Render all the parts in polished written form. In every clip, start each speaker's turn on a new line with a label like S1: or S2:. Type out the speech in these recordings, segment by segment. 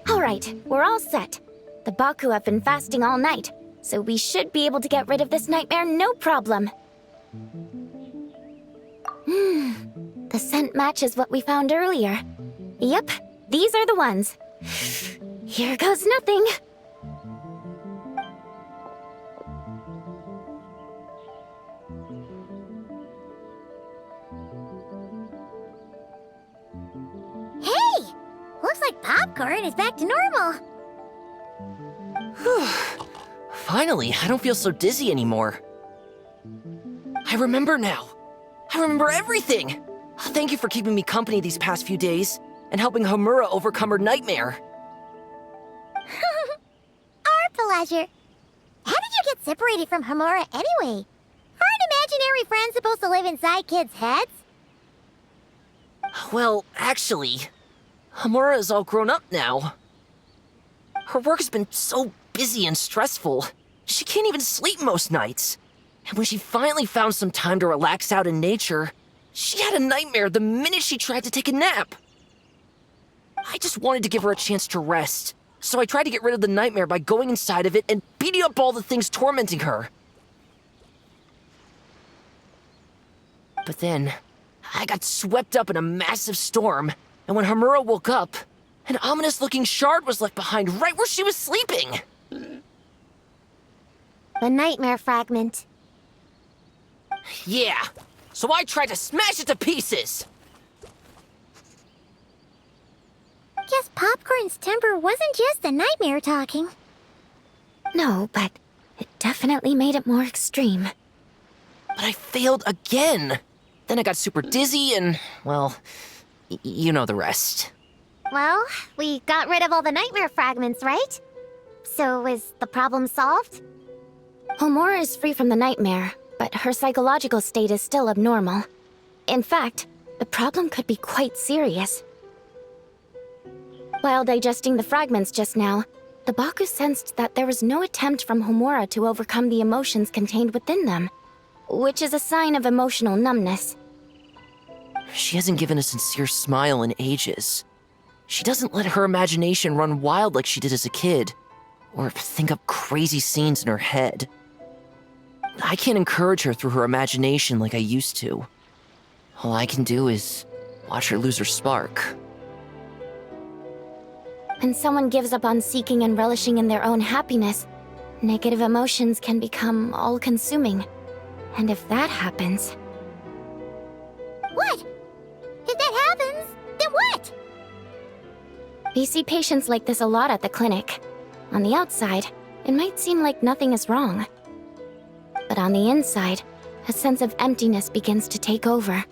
S1: Alright, we're all set. The Baku have been fasting all night, so we should be able to get rid of this nightmare no problem. The scent matches what we found earlier. Yep, these are the ones. Here goes nothing.
S2: Hey! Looks like popcorn is back to normal.
S3: Finally, I don't feel so dizzy anymore. I remember now. I remember everything! Thank you for keeping me company these past few days, and helping Homura overcome her nightmare.
S2: Our pleasure. How did you get separated from Homura anyway? Aren't imaginary friends supposed to live inside kids' heads?
S3: Well, actually, Homura is all grown up now. Her work has been so busy and stressful, she can't even sleep most nights. And when she finally found some time to relax out in nature, she had a nightmare the minute she tried to take a nap. I just wanted to give her a chance to rest, so I tried to get rid of the nightmare by going inside of it and beating up all the things tormenting her. But then, I got swept up in a massive storm, and when Homura woke up, an ominous-looking shard was left behind right where she was sleeping.
S2: The nightmare fragment.
S3: Yeah, so I tried to smash it to pieces.
S2: Guess Popcorn's temper wasn't just the nightmare talking.
S1: No, but it definitely made it more extreme.
S3: But I failed again. Then I got super dizzy and, well, you know the rest.
S2: Well, we got rid of all the nightmare fragments, right? So is the problem solved?
S1: Homura is free from the nightmare, but her psychological state is still abnormal. In fact, the problem could be quite serious. While digesting the fragments just now, the Baku sensed that there was no attempt from Homura to overcome the emotions contained within them, which is a sign of emotional numbness.
S3: She hasn't given a sincere smile in ages. She doesn't let her imagination run wild like she did as a kid, or think up crazy scenes in her head. I can't encourage her through her imagination like I used to. All I can do is watch her lose her spark.
S1: When someone gives up on seeking and relishing in their own happiness, negative emotions can become all-consuming. And if that happens...
S2: What? If that happens, then what?
S1: We see patients like this a lot at the clinic. On the outside, it might seem like nothing is wrong. But on the inside, a sense of emptiness begins to take over,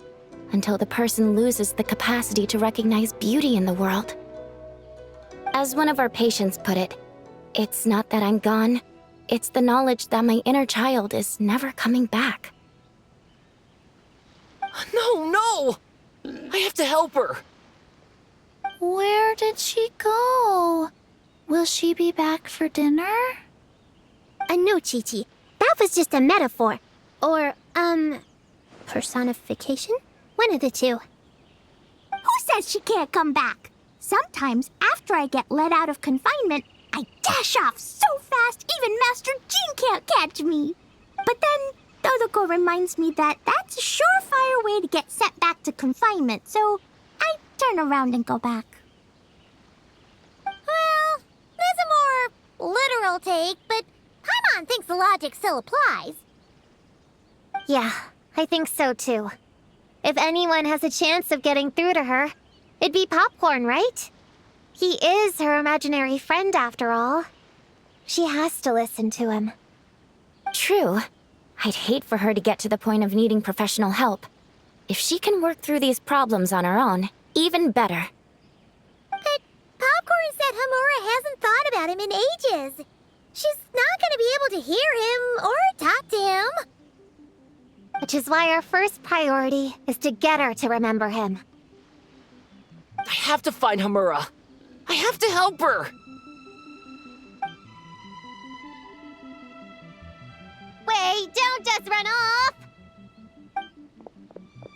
S1: until the person loses the capacity to recognize beauty in the world. As one of our patients put it, it's not that I'm gone, it's the knowledge that my inner child is never coming back.
S3: No! I have to help her!
S4: Where did she go? Will she be back for dinner?
S2: No, Chi-Chi. That was just a metaphor. Or, personification? One of the two. Who says she can't come back? Sometimes, after I get let out of confinement, I dash off so fast even Master Jean can't catch me. But then, Dodoko reminds me that that's a surefire way to get sent back to confinement, so I turn around and go back. Well, there's a more literal take, but Paimon thinks the logic still applies.
S1: Yeah, I think so too. If anyone has a chance of getting through to her, it'd be Popcorn, right?
S2: He is her imaginary friend after all. She has to listen to him.
S1: True. I'd hate for her to get to the point of needing professional help. If she can work through these problems on her own, even better.
S2: But Popcorn said Hamura hasn't thought about him in ages. She's not gonna be able to hear him or talk to him. Which is why our first priority is to get her to remember him.
S3: I have to find Hamura. I have to help her.
S2: Wait, don't just run off!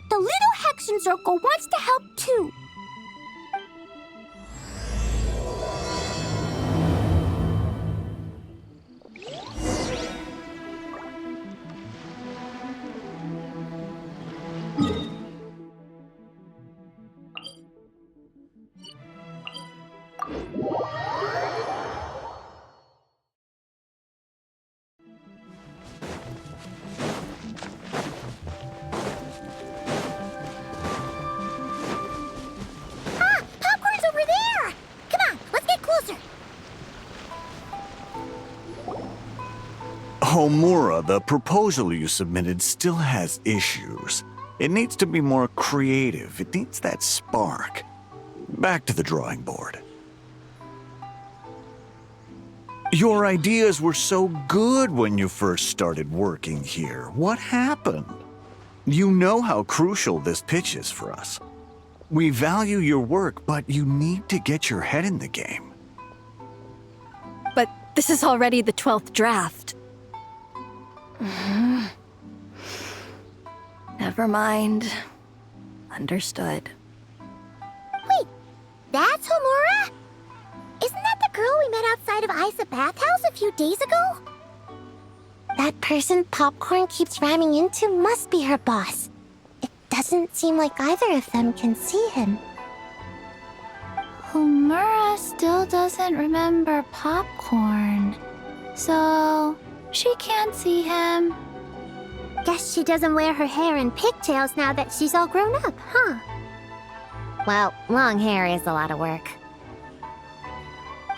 S2: The little Hexen Circle wants to help too. Popcorn's over there! Come on, let's get closer.
S5: Homura, the proposal you submitted still has issues. It needs to be more creative. It needs that spark. Back to the drawing board. Your ideas were so good when you first started working here. What happened? You know how crucial this pitch is for us. We value your work, but you need to get your head in the game.
S6: But this is already the 12th draft. Never mind. Understood.
S2: Wait, that's Homura? Isn't that the girl we met outside of Isa Bathhouse a few days ago? That person Popcorn keeps ramming into must be her boss. It doesn't seem like either of them can see him.
S4: Homura still doesn't remember Popcorn. So, she can't see him.
S2: Guess she doesn't wear her hair in pigtails now that she's all grown up, huh? Well, long hair is a lot of work.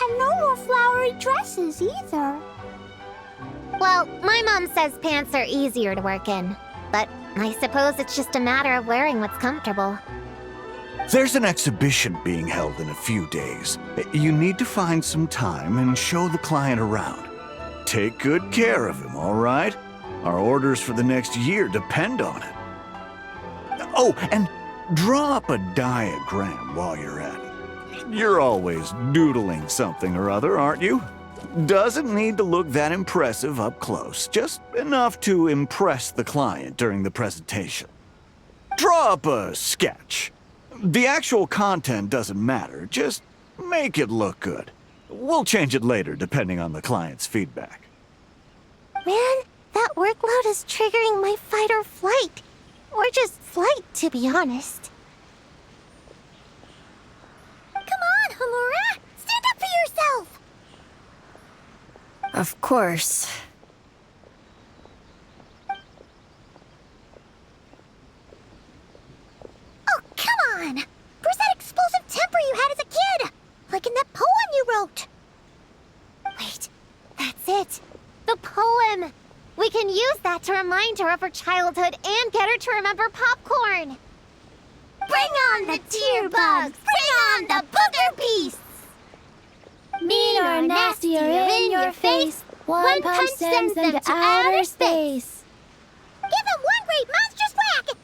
S2: And no more flowery dresses either. Well, my mom says pants are easier to work in. But I suppose it's just a matter of wearing what's comfortable.
S5: There's an exhibition being held in a few days. You need to find some time and show the client around. Take good care of him, all right? Our orders for the next year depend on it. Oh, and draw up a diagram while you're at it. You're always doodling something or other, aren't you? Doesn't need to look that impressive up close, just enough to impress the client during the presentation. Draw up a sketch. The actual content doesn't matter, just make it look good. We'll change it later depending on the client's feedback.
S2: Man, that workload is triggering my fight or flight. Or just flight, to be honest. Come on, Homura! Stand up for yourself!
S6: Of course.
S2: Oh, come on! Where's that explosive temper you had as a kid? Like in that poem you wrote. Wait, that's it. The poem! We can use that to remind her of her childhood and get her to remember Popcorn. Bring on the tear bugs! Bring on the booger beasts!
S4: Mean or nasty or in your face, one punch sends them to outer space.
S2: Give them one great monstrous whack!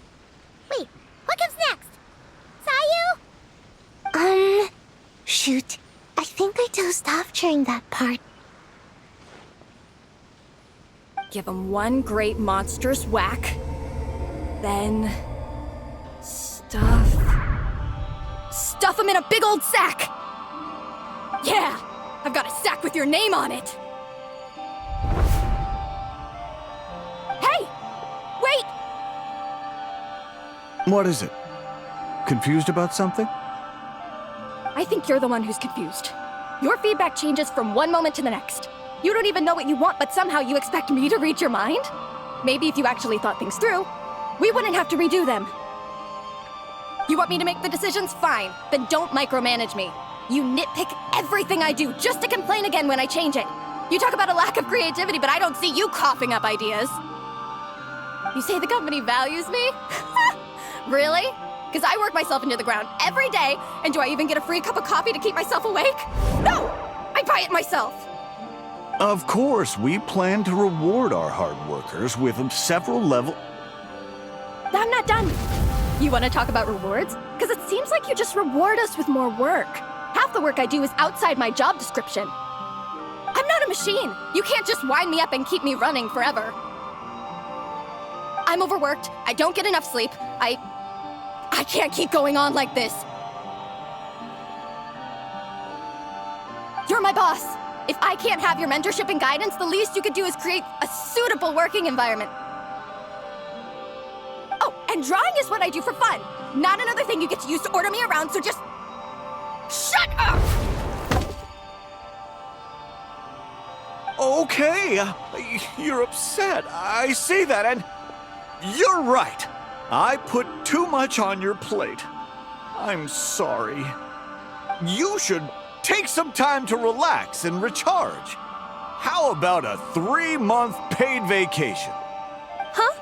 S2: Wait, what comes next? Sayu? Shoot. I think I dozed off during that part.
S6: Give him one great monstrous whack. Then... Stuff him in a big old sack! Yeah! I've got a sack with your name on it! Hey! Wait!
S5: What is it? Confused about something?
S6: I think you're the one who's confused. Your feedback changes from one moment to the next. You don't even know what you want, but somehow you expect me to read your mind? Maybe if you actually thought things through, we wouldn't have to redo them. You want me to make the decisions? Fine. Then don't micromanage me. You nitpick everything I do just to complain again when I change it. You talk about a lack of creativity, but I don't see you coughing up ideas. You say the company values me? Really? Because I work myself into the ground every day, and do I even get a free cup of coffee to keep myself awake? No! I buy it myself!
S5: Of course, we plan to reward our hard workers with several level...
S6: I'm not done. You want to talk about rewards? Because it seems like you just reward us with more work. Half the work I do is outside my job description. I'm not a machine. You can't just wind me up and keep me running forever. I'm overworked. I don't get enough sleep. I can't keep going on like this. You're my boss. If I can't have your mentorship and guidance, the least you could do is create a suitable working environment. Oh, and drawing is what I do for fun. Not another thing you get to use to order me around, so just... shut up!
S5: Okay, you're upset. I see that, and you're right. I put too much on your plate. I'm sorry. You should take some time to relax and recharge. How about a 3-month paid vacation?
S6: Huh?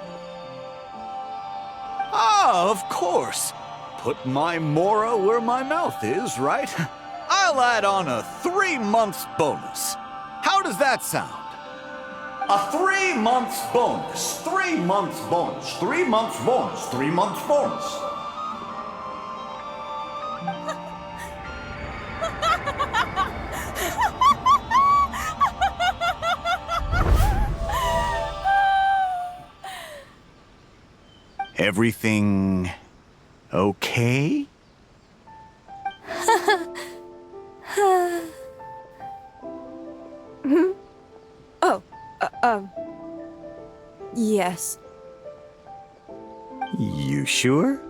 S5: Ah, of course. Put my mora where my mouth is, right? I'll add on a 3 months bonus. How does that sound? A 3 months bonus, 3 months bonus, 3 months bonus, 3 months bonus. Everything okay?
S6: Yes.
S5: You sure?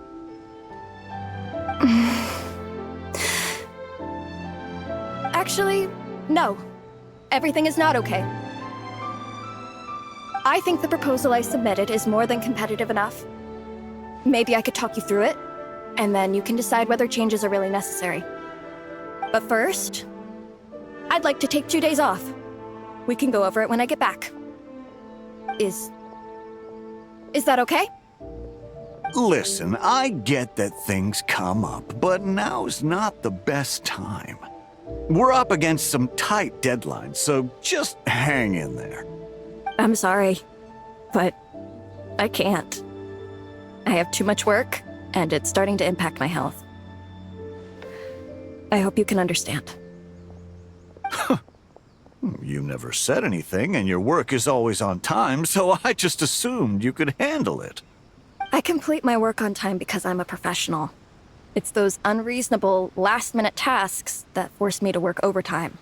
S6: Actually, no. Everything is not okay. I think the proposal I submitted is more than competitive enough. Maybe I could talk you through it, and then you can decide whether changes are really necessary. But first, I'd like to take 2 days off. We can go over it when I get back. Is that okay?
S5: Listen, I get that things come up, but now's not the best time. We're up against some tight deadlines, so just hang in there.
S6: I'm sorry, but I can't. I have too much work, and it's starting to impact my health. I hope you can understand.
S5: You never said anything, and your work is always on time, so I just assumed you could handle it.
S6: I complete my work on time because I'm a professional. It's those unreasonable, last-minute tasks that force me to work overtime.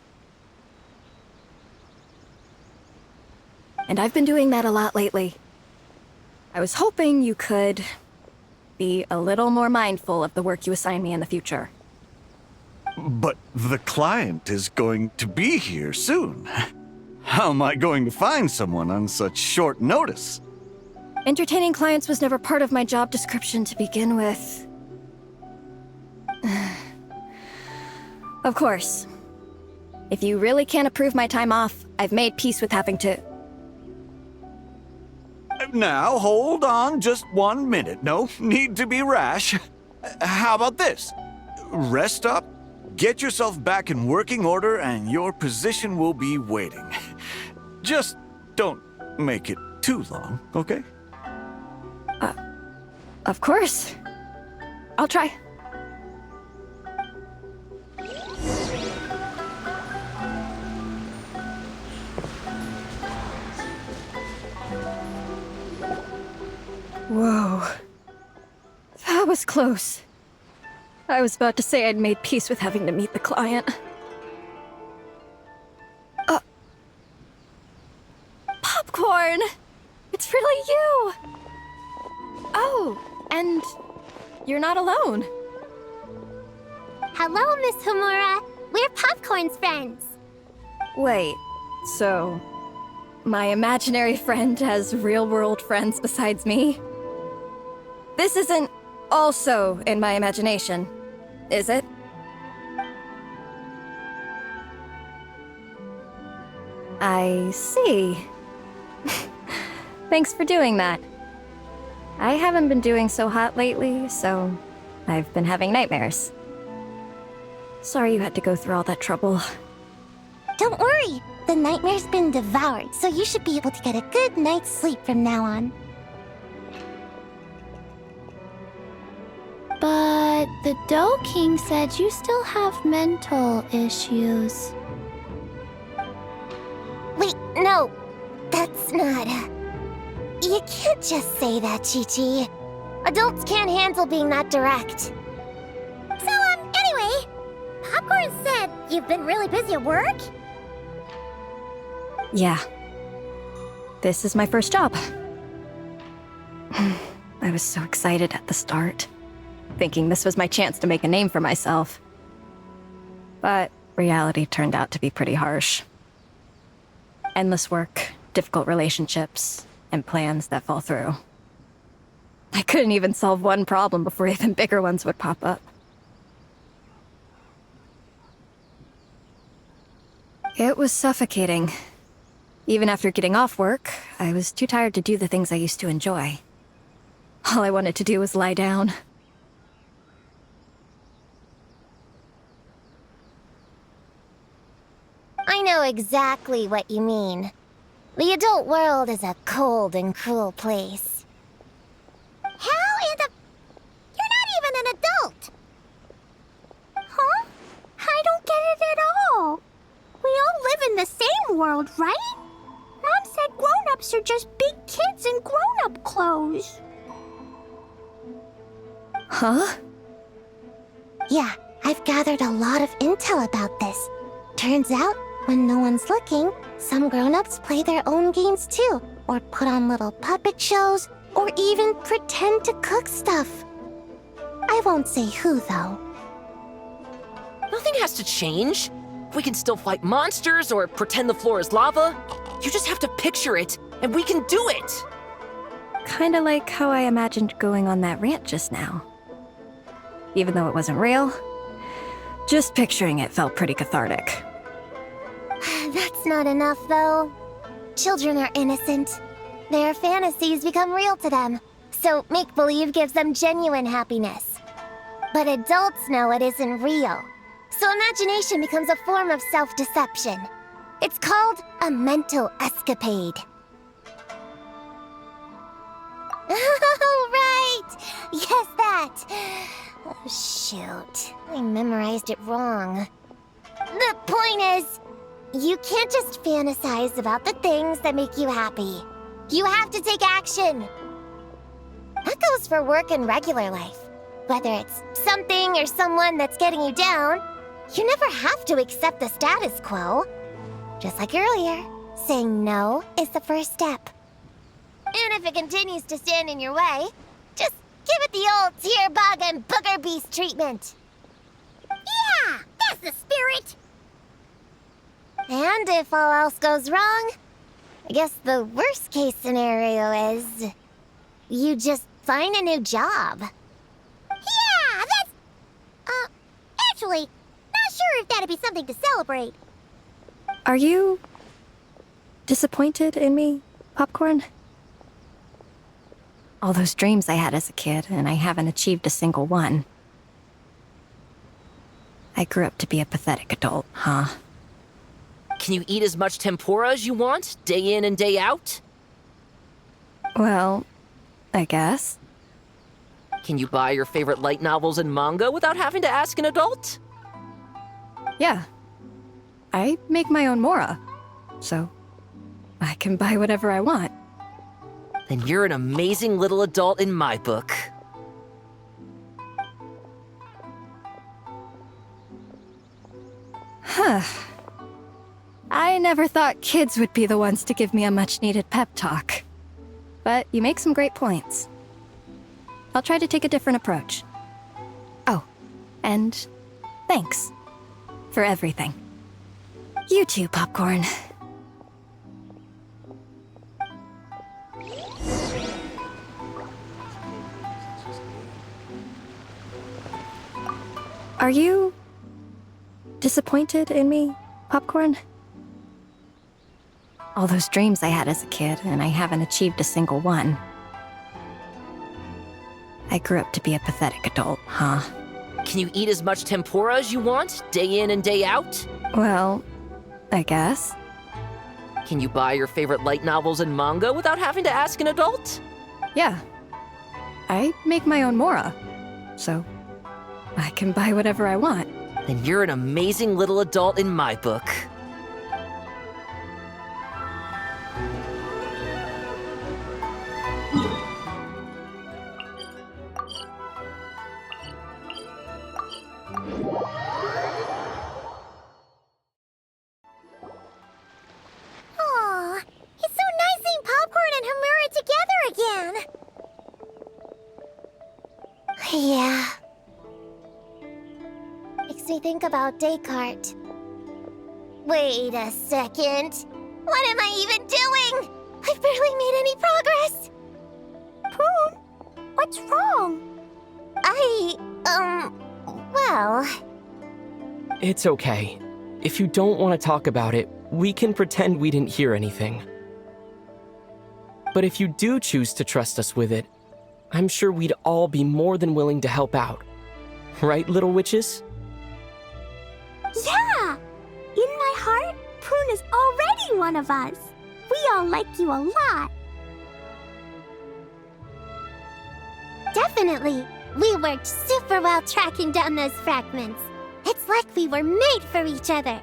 S6: And I've been doing that a lot lately. I was hoping you could be a little more mindful of the work you assign me in the future.
S5: But the client is going to be here soon. How am I going to find someone on such short notice?
S6: Entertaining clients was never part of my job description to begin with. Of course. If you really can't approve my time off, I've made peace with having to...
S5: Now, hold on just 1 minute. No need to be rash. How about this? Rest up, get yourself back in working order, and your position will be waiting. Just don't make it too long, okay?
S6: Of course. I'll try. Whoa. That was close. I was about to say I'd made peace with having to meet the client. Popcorn! It's really you! Oh, and you're not alone.
S2: Hello, Miss Homura. We're Popcorn's friends.
S6: Wait, so my imaginary friend has real-world friends besides me? This isn't also in my imagination, is it? I see. Thanks for doing that. I haven't been doing so hot lately, so I've been having nightmares. Sorry you had to go through all that trouble.
S2: Don't worry. The nightmare's been devoured, so you should be able to get a good night's sleep from now on.
S4: But the Dough King said you still have mental issues.
S2: Wait, no. That's not... You can't just say that, Chi-Chi. Adults can't handle being that direct. So, anyway, Popcorn said you've been really busy at work?
S6: Yeah. This is my first job. I was so excited at the start, thinking this was my chance to make a name for myself. But reality turned out to be pretty harsh. Endless work, difficult relationships, and plans that fall through. I couldn't even solve one problem before even bigger ones would pop up. It was suffocating. Even after getting off work, I was too tired to do the things I used to enjoy. All I wanted to do was lie down.
S2: I know exactly what you mean. The adult world is a cold and cruel place. How in the... You're not even an adult! Huh? I don't get it at all. We all live in the same world, right? Mom said grown-ups are just big kids in grown-up clothes.
S6: Huh?
S2: Yeah, I've gathered a lot of intel about this. Turns out, when no one's looking, some grown-ups play their own games too, or put on little puppet shows, or even pretend to cook stuff. I won't say who, though.
S3: Nothing has to change. We can still fight monsters or pretend the floor is lava. You just have to picture it, and we can do it!
S6: Kinda like how I imagined going on that rant just now. Even though it wasn't real, just picturing it felt pretty cathartic.
S2: That's not enough, though. Children are innocent. Their fantasies become real to them, so make-believe gives them genuine happiness. But adults know it isn't real, so imagination becomes a form of self-deception. It's called a mental escapade. Oh, right! Yes, that! Oh, shoot. I memorized it wrong. The point is, you can't just fantasize about the things that make you happy. You have to take action. That goes for work and regular life. Whether it's something or someone that's getting you down, you never have to accept the status quo. Just like earlier, saying no is the first step. And if it continues to stand in your way, just give it the old tear bug and booger beast treatment. Yeah, that's the spirit! And if all else goes wrong, I guess the worst case scenario is you just find a new job. Yeah, that's... actually, not sure if that'd be something to celebrate.
S6: Are you disappointed in me, Popcorn? All those dreams I had as a kid, and I haven't achieved a single one. I grew up to be a pathetic adult, huh?
S3: Can you eat as much tempura as you want, day in and day out?
S6: Well, I guess.
S3: Can you buy your favorite light novels and manga without having to ask an adult?
S6: Yeah. I make my own mora, so I can buy whatever I want.
S3: Then you're an amazing little adult in my book.
S6: Huh. I never thought kids would be the ones to give me a much-needed pep talk. But you make some great points. I'll try to take a different approach. Oh, and thanks for everything. You too, Popcorn. Are you disappointed in me, Popcorn? All those dreams I had as a kid, and I haven't achieved a single one. I grew up to be a pathetic adult, huh?
S3: Can you eat as much tempura as you want, day in and day out?
S6: Well, I guess.
S3: Can you buy your favorite light novels and manga without having to ask an adult?
S6: Yeah. I make my own mora, so I can buy whatever I want.
S3: Then you're an amazing little adult in my book.
S2: Aw, it's so nice seeing Popcorn and Hamura together again. Yeah. Makes me think about Descartes. Wait a second. What am I even doing? I've barely made any progress. Prune, what's wrong? Well...
S7: It's okay. If you don't want to talk about it, we can pretend we didn't hear anything. But if you do choose to trust us with it, I'm sure we'd all be more than willing to help out. Right, little witches?
S2: Yeah! In my heart, Prune is already one of us. We all like you a lot. Definitely. We worked super well tracking down those fragments. It's like we were made for each other.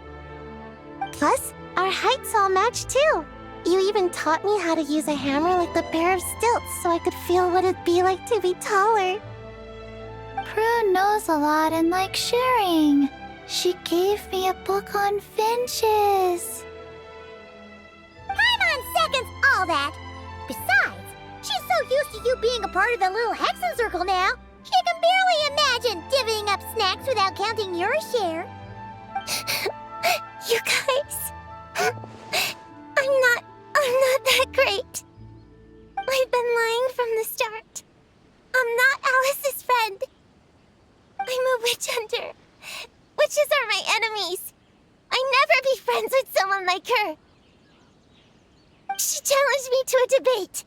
S2: Plus, our heights all match too. You even taught me how to use a hammer like the pair of stilts so I could feel what it'd be like to be taller.
S4: Prune knows a lot and likes sharing. She gave me a book on finches.
S2: Paimon seconds all that. Besides, she's so used to you being a part of the little Hexen Circle now, she can barely imagine divvying up snacks without counting your share. You guys, I'm not that great. I've been lying from the start. I'm not Alice's friend. I'm a witch hunter. Witches are my enemies. I'd never be friends with someone like her. She challenged me to a debate,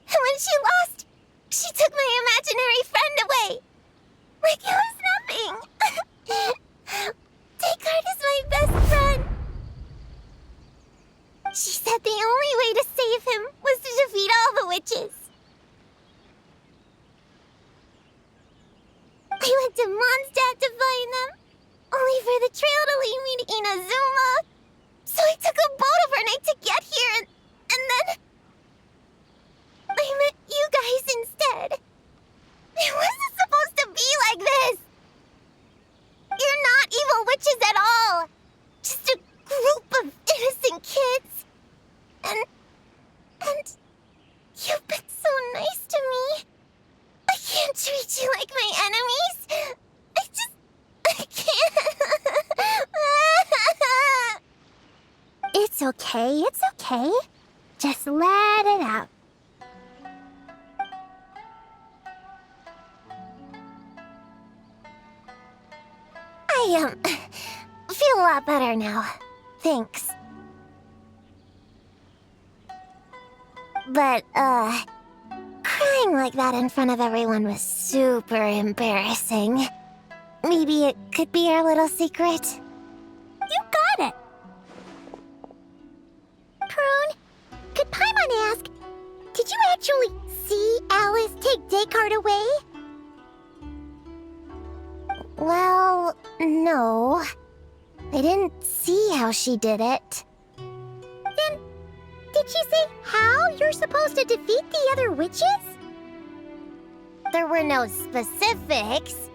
S2: and when she lost, she took my imaginary friend away. Like it was nothing. Descartes is my best friend. She said the only way to save him was to defeat all the witches. I went to Mondstadt to find them, only for the trail to lead me to Inazuma. So I took a boat overnight to get here, and then... I met you guys instead. It wasn't supposed to be like this. You're not evil witches at all. Just a group of innocent kids. And you've been so nice to me. I can't treat you like my enemies. I can't. It's okay. Just let it out. I, feel a lot better now. Thanks. But, crying like that in front of everyone was super embarrassing. Maybe it could be our little secret? You got it! Prune, could Paimon ask, did you actually see Alice take Descartes away? Well, no. I didn't see how she did it. Then, did she say how you're supposed to defeat the other witches? There were no specifics,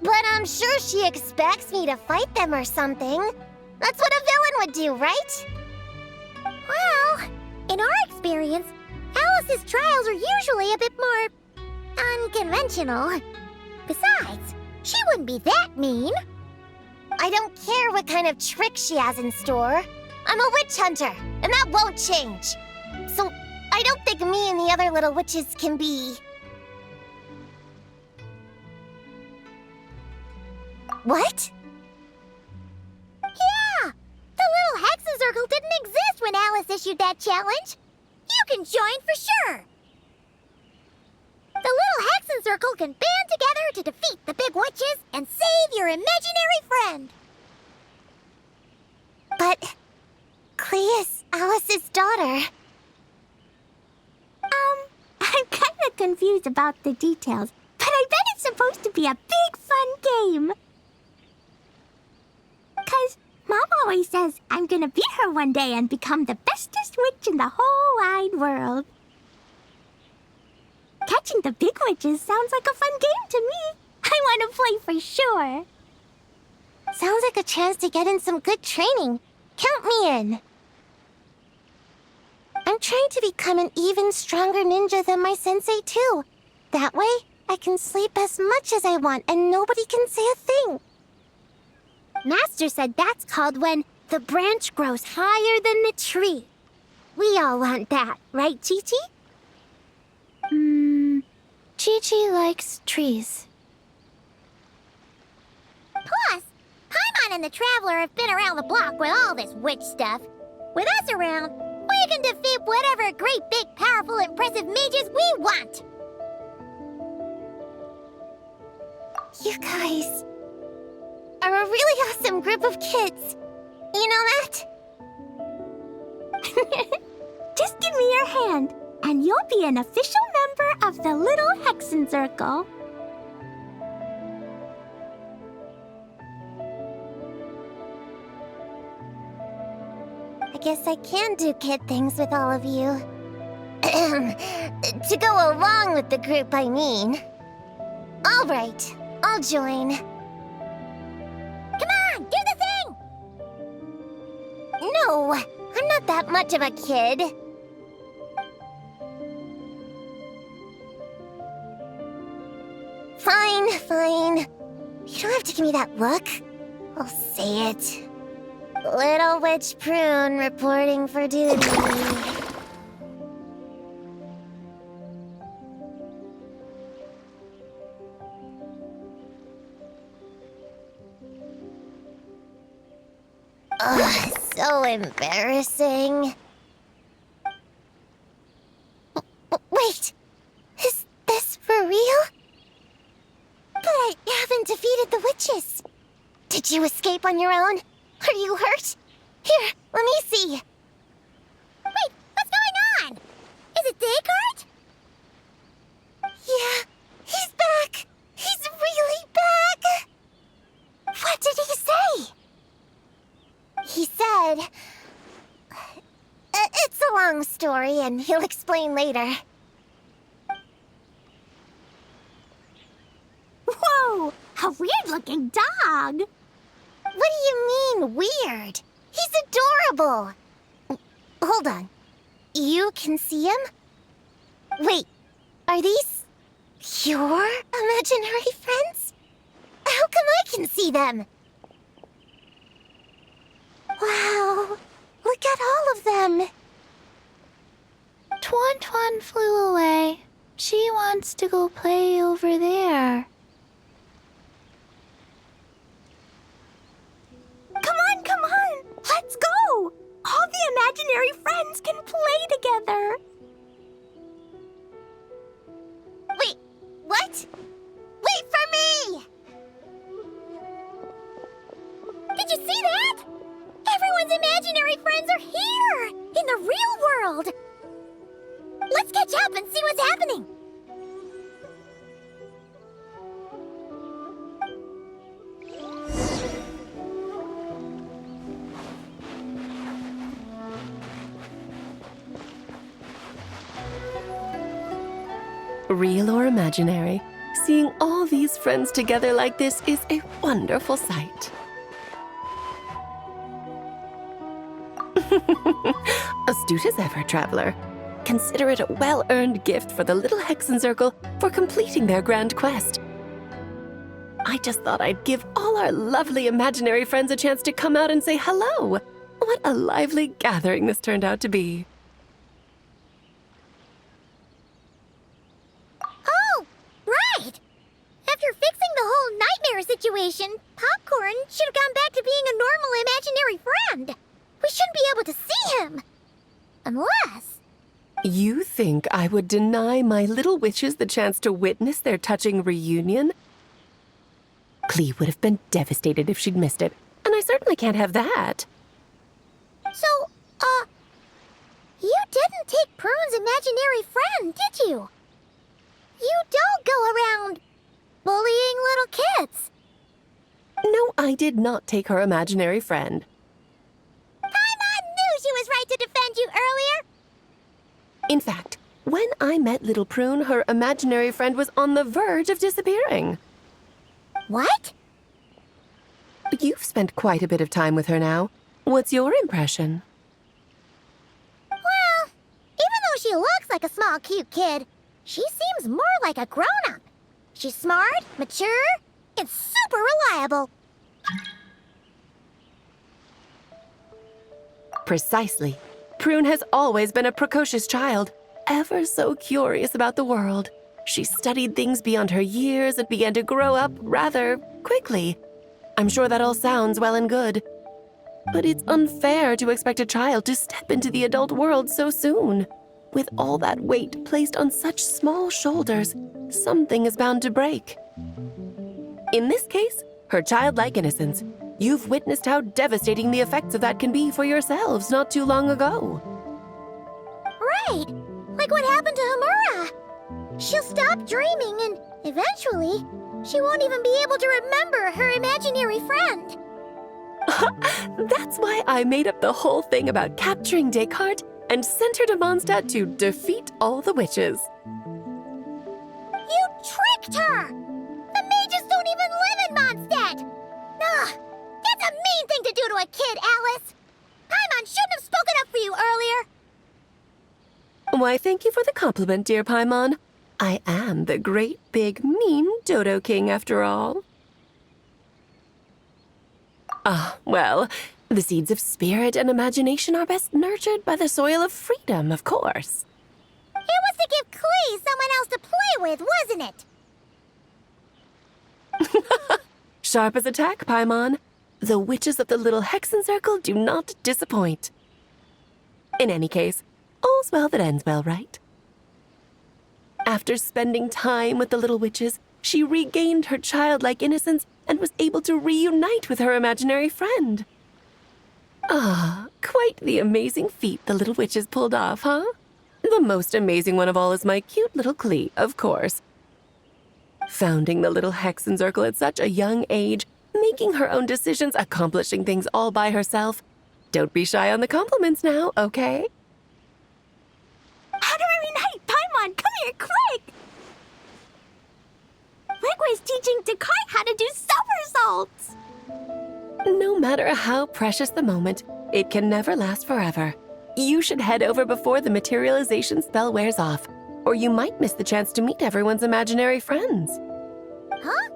S2: but I'm sure she expects me to fight them or something. That's what a villain would do, right? Well, in our experience, Alice's trials are usually a bit more unconventional. Besides, she wouldn't be that mean. I don't care what kind of trick she has in store. I'm a witch hunter, and that won't change. So, I don't think me and the other little witches can be... What? Yeah! The little Hexen Circle didn't exist when Alice issued that challenge. You can join for sure. The little Hexen Circle can band together to defeat the big witches and save your imaginary friend. But Clea's Alice's daughter. I'm kind of confused about the details, but I bet it's supposed to be a big fun game. 'Cause Mom always says I'm gonna beat her one day and become the bestest witch in the whole wide world. Catching the big witches sounds like a fun game to me. I want to play for sure. Sounds like a chance to get in some good training. Count me in. I'm trying to become an even stronger ninja than my sensei, too. That way, I can sleep as much as I want and nobody can say a thing. Master said that's called when the branch grows higher than the tree. We all want that, right, Chi-Chi?
S4: Chi-Chi likes trees.
S2: Plus, Paimon and the Traveler have been around the block with all this witch stuff. With us around, we can defeat whatever great, big, powerful, impressive mages we want. You guys are a really awesome group of kids. You know that? Just give me your hand, and you'll be an official member of the Little Hexen Circle. I guess I can do kid things with all of you. To go along with the group, I mean. All right, I'll join. Come on, do the thing! No, I'm not that much of a kid. Fine. You don't have to give me that look. I'll say it. Little Witch Prune reporting for duty. Ugh, so embarrassing. Wait, is this for real? But I haven't defeated the witches. Did you escape on your own? Are you hurt? Here, let me see. Wait, what's going on? Is it Descartes? Yeah, he's back. He's really back. What did he say? He said... it's a long story, and he'll explain later. Whoa! A weird-looking dog! What do you mean, weird? He's adorable! Hold on. You can see him? Wait, are these your imaginary friends? How come I can see them? Wow, look at all of them!
S4: Tuan flew away. She wants to go play over there.
S2: Come on! Let's go! All the imaginary friends can play together! Wait, what? Wait for me! Did you see that? Everyone's imaginary friends are here! In the real world! Let's catch up and see what's happening!
S8: Real or imaginary, seeing all these friends together like this is a wonderful sight. Astute as ever, Traveler. Consider it a well-earned gift for the Little Hexen Circle for completing their grand quest. I just thought I'd give all our lovely imaginary friends a chance to come out and say hello. What a lively gathering this turned out to be.
S2: Oh, right! After fixing the whole nightmare situation, Popcorn should have gone back to being a normal imaginary friend. We shouldn't be able to see him. Unless...
S8: You think I would deny my little witches the chance to witness their touching reunion? Clee would have been devastated if she'd missed it, and I certainly can't have that.
S2: So, you didn't take Prune's imaginary friend, did you? You don't go around bullying little kids.
S8: No, I did not take her imaginary friend.
S2: Paimon knew she was right to defend you earlier.
S8: In fact, when I met little Prune, her imaginary friend was on the verge of disappearing.
S2: What?
S8: You've spent quite a bit of time with her now. What's your impression?
S2: Well, even though she looks like a small, cute kid, she seems more like a grown-up. She's smart, mature, and super reliable.
S8: Precisely. Prune has always been a precocious child, ever so curious about the world. She studied things beyond her years and began to grow up rather quickly. I'm sure that all sounds well and good. But it's unfair to expect a child to step into the adult world so soon. With all that weight placed on such small shoulders, something is bound to break. In this case, her childlike innocence. You've witnessed how devastating the effects of that can be for yourselves not too long ago.
S2: Right, like what happened to Hamura. She'll stop dreaming and, eventually, she won't even be able to remember her imaginary friend.
S8: That's why I made up the whole thing about capturing Descartes and sent her to Mondstadt to defeat all the witches.
S2: You tricked her! The mages don't even live in Mondstadt! Ugh, that's a mean thing to do to a kid, Alice! Paimon shouldn't have spoken up for you earlier!
S8: Why, thank you for the compliment, dear Paimon. I am the great, big, mean Dodo King, after all. Well, the seeds of spirit and imagination are best nurtured by the soil of freedom, of course.
S2: It was to give Clee someone else to play with, wasn't it?
S8: Sharp as a tack, Paimon. The witches of the Little Hexen Circle do not disappoint. In any case, all's well that ends well, right? After spending time with the little witches, she regained her childlike innocence and was able to reunite with her imaginary friend. Quite the amazing feat the little witches pulled off, huh? The most amazing one of all is my cute little Clee, of course. Founding the Little Hexen Circle at such a young age, making her own decisions, accomplishing things all by herself. Don't be shy on the compliments now, okay?
S2: How to reunite! Paimon, come here, quick! Regue's teaching Descartes how to do somersaults!
S8: No matter how precious the moment, it can never last forever. You should head over before the materialization spell wears off, or you might miss the chance to meet everyone's imaginary friends.
S2: Huh?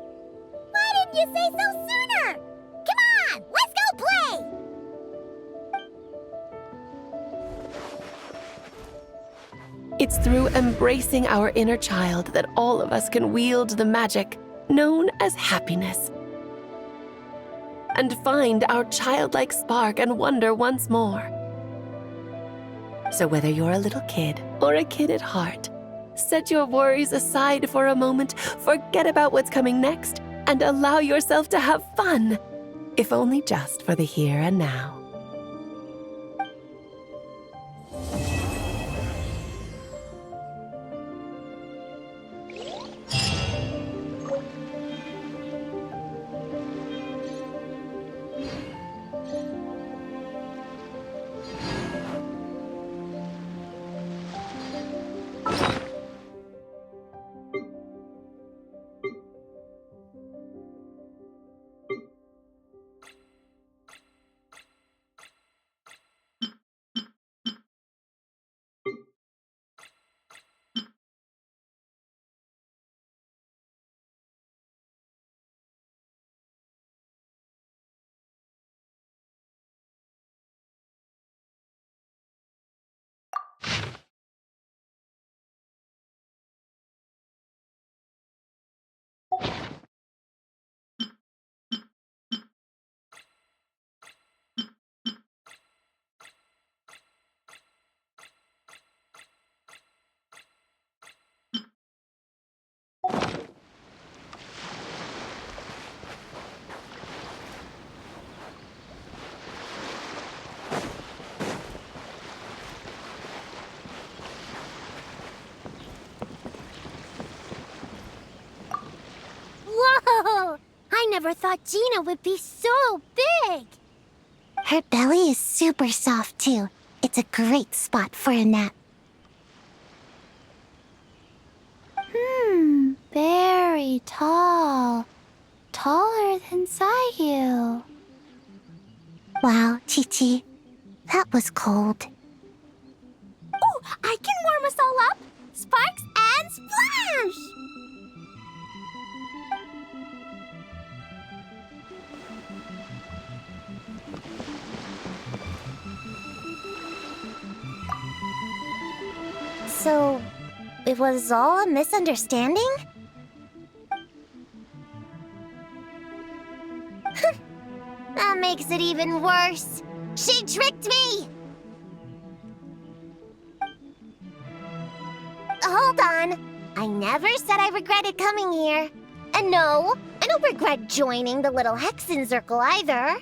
S2: Why didn't you say so sooner? Come on, let's go play!
S8: It's through embracing our inner child that all of us can wield the magic known as happiness. And find our childlike spark and wonder once more. So whether you're a little kid or a kid at heart, set your worries aside for a moment, forget about what's coming next, and allow yourself to have fun, if only just for the here and now.
S2: never thought Gina would be so big.
S4: Her belly is super soft, too. It's a great spot for a nap. Very tall. Taller than Sayu. Wow, Chi-Chi. That was cold.
S2: Ooh, I can warm us all up. Sparks and splash!
S4: So, it was all a misunderstanding?
S2: That makes it even worse. She tricked me! Hold on. I never said I regretted coming here. And no, I don't regret joining the little Hexen Circle either.